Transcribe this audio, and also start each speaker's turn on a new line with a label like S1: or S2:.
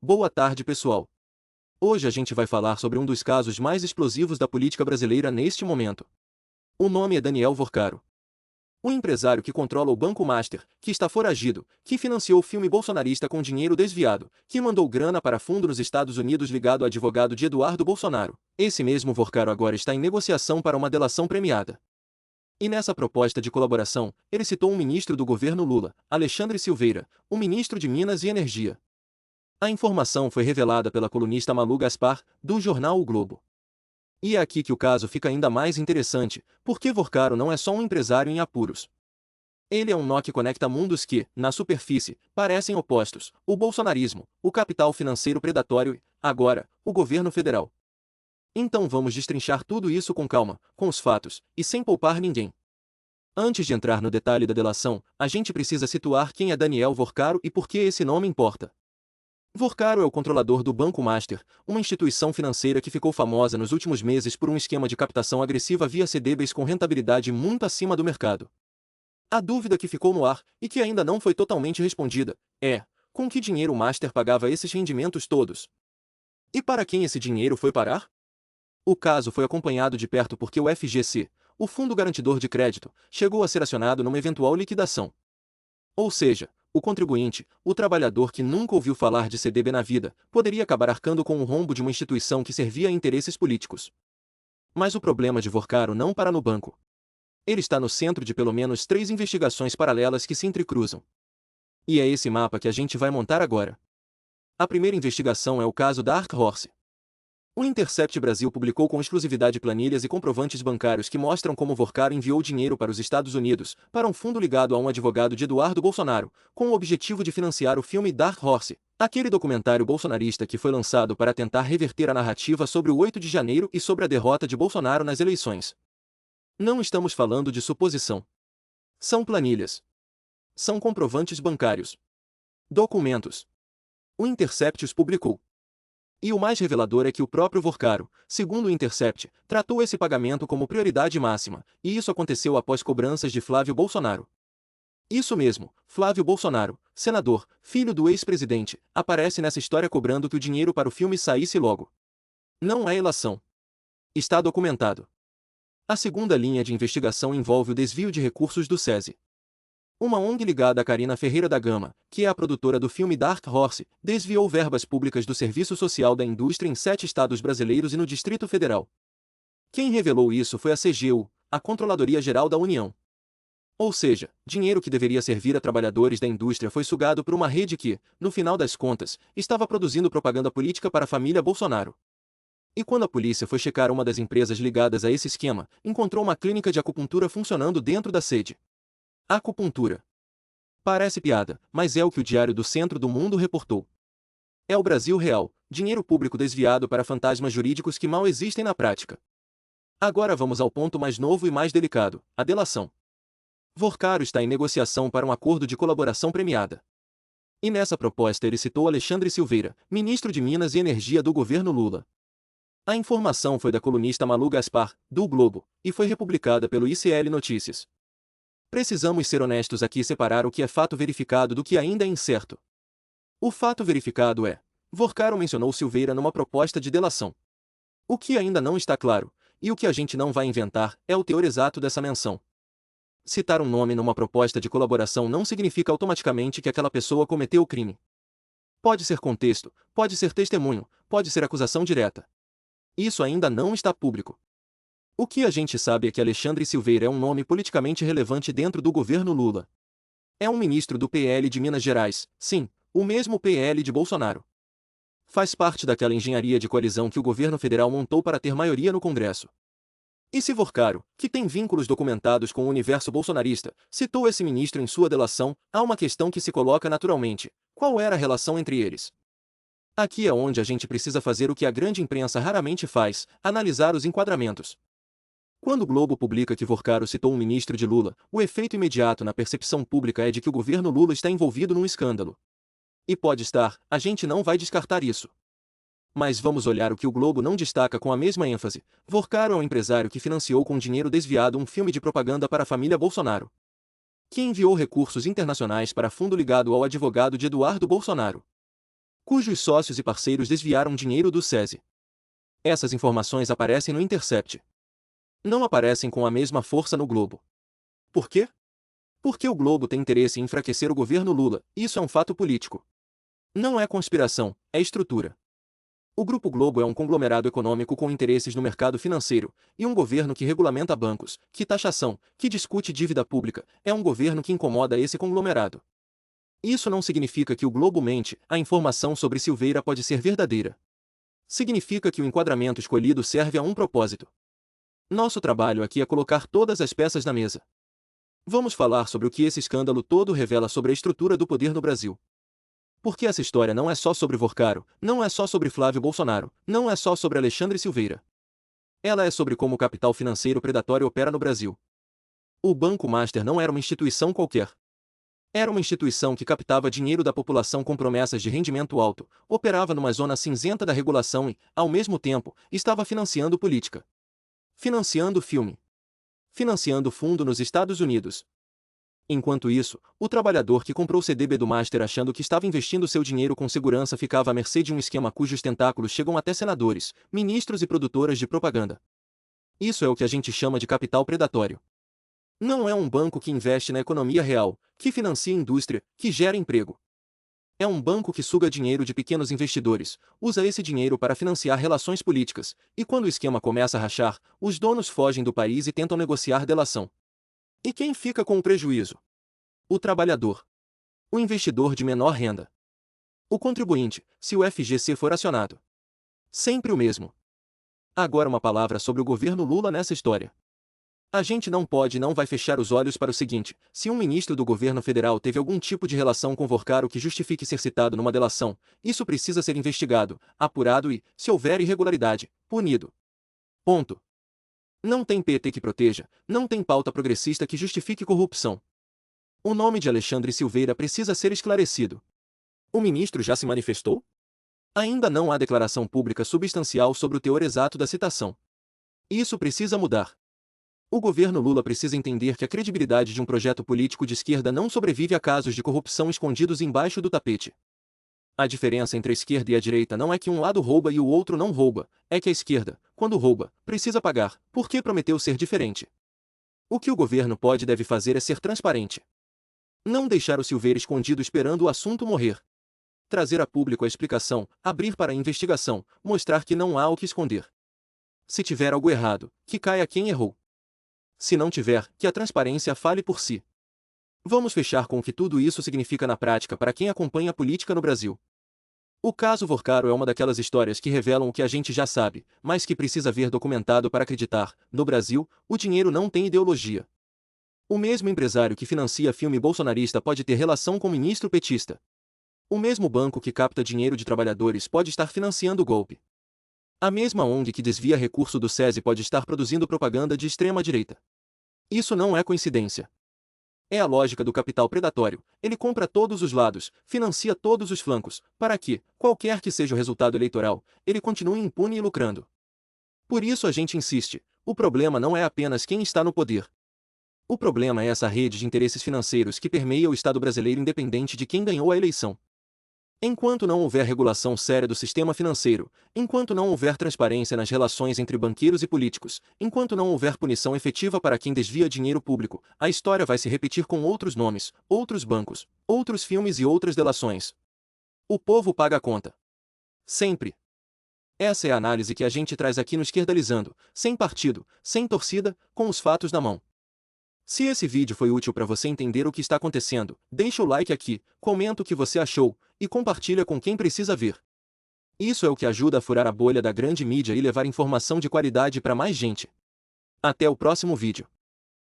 S1: Boa tarde, pessoal. Hoje a gente vai falar sobre um dos casos mais explosivos da política brasileira neste momento. O nome é Daniel Vorcaro. O empresário que controla o Banco Master, que está foragido, que financiou o filme bolsonarista com dinheiro desviado, que mandou grana para fundo nos Estados Unidos ligado ao advogado de Eduardo Bolsonaro. Esse mesmo Vorcaro agora está em negociação para uma delação premiada. E nessa proposta de colaboração, ele citou um ministro do governo Lula, Alexandre Silveira, o ministro de Minas e Energia. A informação foi revelada pela colunista Malu Gaspar, do jornal O Globo. E é aqui que o caso fica ainda mais interessante, porque Vorcaro não é só um empresário em apuros. Ele é um nó que conecta mundos que, na superfície, parecem opostos: o bolsonarismo, o capital financeiro predatório e, agora, o governo federal. Então vamos destrinchar tudo isso com calma, com os fatos, e sem poupar ninguém. Antes de entrar no detalhe da delação, a gente precisa situar quem é Daniel Vorcaro e por que esse nome importa. Vorcaro é o controlador do Banco Master, uma instituição financeira que ficou famosa nos últimos meses por um esquema de captação agressiva via CDBs com rentabilidade muito acima do mercado. A dúvida que ficou no ar, e que ainda não foi totalmente respondida, é: com que dinheiro o Master pagava esses rendimentos todos? E para quem esse dinheiro foi parar? O caso foi acompanhado de perto porque o FGC, o Fundo Garantidor de Crédito, chegou a ser acionado numa eventual liquidação. Ou seja, o contribuinte, o trabalhador que nunca ouviu falar de CDB na vida, poderia acabar arcando com o rombo de uma instituição que servia a interesses políticos. Mas o problema de Vorcaro não para no banco. Ele está no centro de pelo menos 3 investigações paralelas que se entrecruzam. E é esse mapa que a gente vai montar agora. A primeira investigação é o caso da Dark Horse. O Intercept Brasil publicou com exclusividade planilhas e comprovantes bancários que mostram como Vorcaro enviou dinheiro para os Estados Unidos, para um fundo ligado a um advogado de Eduardo Bolsonaro, com o objetivo de financiar o filme Dark Horse, aquele documentário bolsonarista que foi lançado para tentar reverter a narrativa sobre o 8 de janeiro e sobre a derrota de Bolsonaro nas eleições. Não estamos falando de suposição. São planilhas. São comprovantes bancários. Documentos. O Intercept os publicou. E o mais revelador é que o próprio Vorcaro, segundo o Intercept, tratou esse pagamento como prioridade máxima, e isso aconteceu após cobranças de Flávio Bolsonaro. Isso mesmo, Flávio Bolsonaro, senador, filho do ex-presidente, aparece nessa história cobrando que o dinheiro para o filme saísse logo. Não é ilação. Está documentado. A segunda linha de investigação envolve o desvio de recursos do SESI. Uma ONG ligada a Karina Ferreira da Gama, que é a produtora do filme Dark Horse, desviou verbas públicas do Serviço Social da Indústria em 7 estados brasileiros e no Distrito Federal. Quem revelou isso foi a CGU, a Controladoria Geral da União. Ou seja, dinheiro que deveria servir a trabalhadores da indústria foi sugado por uma rede que, no final das contas, estava produzindo propaganda política para a família Bolsonaro. E quando a polícia foi checar uma das empresas ligadas a esse esquema, encontrou uma clínica de acupuntura funcionando dentro da sede. Acupuntura. Parece piada, mas é o que o Diário do Centro do Mundo reportou. É o Brasil real, dinheiro público desviado para fantasmas jurídicos que mal existem na prática. Agora vamos ao ponto mais novo e mais delicado: a delação. Vorcaro está em negociação para um acordo de colaboração premiada. E nessa proposta ele citou Alexandre Silveira, ministro de Minas e Energia do governo Lula. A informação foi da colunista Malu Gaspar, do Globo, e foi republicada pelo ICL Notícias. Precisamos ser honestos aqui e separar o que é fato verificado do que ainda é incerto. O fato verificado é: Vorcaro mencionou Silveira numa proposta de delação. O que ainda não está claro, e o que a gente não vai inventar, é o teor exato dessa menção. Citar um nome numa proposta de colaboração não significa automaticamente que aquela pessoa cometeu o crime. Pode ser contexto, pode ser testemunho, pode ser acusação direta. Isso ainda não está público. O que a gente sabe é que Alexandre Silveira é um nome politicamente relevante dentro do governo Lula. É um ministro do PL de Minas Gerais, sim, o mesmo PL de Bolsonaro. Faz parte daquela engenharia de coalizão que o governo federal montou para ter maioria no Congresso. E se Vorcaro, que tem vínculos documentados com o universo bolsonarista, citou esse ministro em sua delação, há uma questão que se coloca naturalmente: qual era a relação entre eles? Aqui é onde a gente precisa fazer o que a grande imprensa raramente faz: analisar os enquadramentos. Quando o Globo publica que Vorcaro citou um ministro de Lula, o efeito imediato na percepção pública é de que o governo Lula está envolvido num escândalo. E pode estar, a gente não vai descartar isso. Mas vamos olhar o que o Globo não destaca com a mesma ênfase: Vorcaro é um empresário que financiou com dinheiro desviado um filme de propaganda para a família Bolsonaro, que enviou recursos internacionais para fundo ligado ao advogado de Eduardo Bolsonaro. cujos sócios e parceiros desviaram dinheiro do SESI. Essas informações aparecem no Intercept. Não aparecem com a mesma força no Globo. Por quê? Porque o Globo tem interesse em enfraquecer o governo Lula, isso é um fato político. Não é conspiração, é estrutura. O Grupo Globo é um conglomerado econômico com interesses no mercado financeiro, e um governo que regulamenta bancos, que taxação, que discute dívida pública, é um governo que incomoda esse conglomerado. Isso não significa que o Globo mente, a informação sobre Silveira pode ser verdadeira. Significa que o enquadramento escolhido serve a um propósito. Nosso trabalho aqui é colocar todas as peças na mesa. Vamos falar sobre o que esse escândalo todo revela sobre a estrutura do poder no Brasil. Porque essa história não é só sobre Vorcaro, não é só sobre Flávio Bolsonaro, não é só sobre Alexandre Silveira. Ela é sobre como o capital financeiro predatório opera no Brasil. O Banco Master não era uma instituição qualquer. Era uma instituição que captava dinheiro da população com promessas de rendimento alto, operava numa zona cinzenta da regulação e, ao mesmo tempo, estava financiando política. Financiando filme. Financiando fundo nos Estados Unidos. Enquanto isso, o trabalhador que comprou o CDB do Master achando que estava investindo seu dinheiro com segurança ficava à mercê de um esquema cujos tentáculos chegam até senadores, ministros e produtoras de propaganda. Isso é o que a gente chama de capital predatório. Não é um banco que investe na economia real, que financia indústria, que gera emprego. É um banco que suga dinheiro de pequenos investidores, usa esse dinheiro para financiar relações políticas, e quando o esquema começa a rachar, os donos fogem do país e tentam negociar delação. E quem fica com o prejuízo? O trabalhador. O investidor de menor renda. O contribuinte, se o FGC for acionado. Sempre o mesmo. Agora uma palavra sobre o governo Lula nessa história. A gente não pode e não vai fechar os olhos para o seguinte: se um ministro do governo federal teve algum tipo de relação com Vorcaro que justifique ser citado numa delação, isso precisa ser investigado, apurado e, se houver irregularidade, punido. Ponto. Não tem PT que proteja, não tem pauta progressista que justifique corrupção. O nome de Alexandre Silveira precisa ser esclarecido. O ministro já se manifestou? Ainda não há declaração pública substancial sobre o teor exato da citação. Isso precisa mudar. O governo Lula precisa entender que a credibilidade de um projeto político de esquerda não sobrevive a casos de corrupção escondidos embaixo do tapete. A diferença entre a esquerda e a direita não é que um lado rouba e o outro não rouba, é que a esquerda, quando rouba, precisa pagar, porque prometeu ser diferente. O que o governo pode e deve fazer é ser transparente. Não deixar o Silveira escondido esperando o assunto morrer. Trazer a público a explicação, abrir para a investigação, mostrar que não há o que esconder. Se tiver algo errado, que caia quem errou. Se não tiver, que a transparência fale por si. Vamos fechar com o que tudo isso significa na prática para quem acompanha a política no Brasil. O caso Vorcaro é uma daquelas histórias que revelam o que a gente já sabe, mas que precisa ver documentado para acreditar. No Brasil, o dinheiro não tem ideologia. O mesmo empresário que financia filme bolsonarista pode ter relação com ministro petista. O mesmo banco que capta dinheiro de trabalhadores pode estar financiando o golpe. A mesma ONG que desvia recurso do SESI pode estar produzindo propaganda de extrema-direita. Isso não é coincidência. É a lógica do capital predatório. Ele compra todos os lados, financia todos os flancos, para que, qualquer que seja o resultado eleitoral, ele continue impune e lucrando. Por isso a gente insiste, o problema não é apenas quem está no poder. O problema é essa rede de interesses financeiros que permeia o Estado brasileiro independente de quem ganhou a eleição. Enquanto não houver regulação séria do sistema financeiro, enquanto não houver transparência nas relações entre banqueiros e políticos, enquanto não houver punição efetiva para quem desvia dinheiro público, a história vai se repetir com outros nomes, outros bancos, outros filmes e outras delações. O povo paga a conta. Sempre. Essa é a análise que a gente traz aqui no Esquerdalizando, sem partido, sem torcida, com os fatos na mão. Se esse vídeo foi útil para você entender o que está acontecendo, deixa o like aqui, comenta o que você achou, e compartilha com quem precisa ver. Isso é o que ajuda a furar a bolha da grande mídia e levar informação de qualidade para mais gente. Até o próximo vídeo.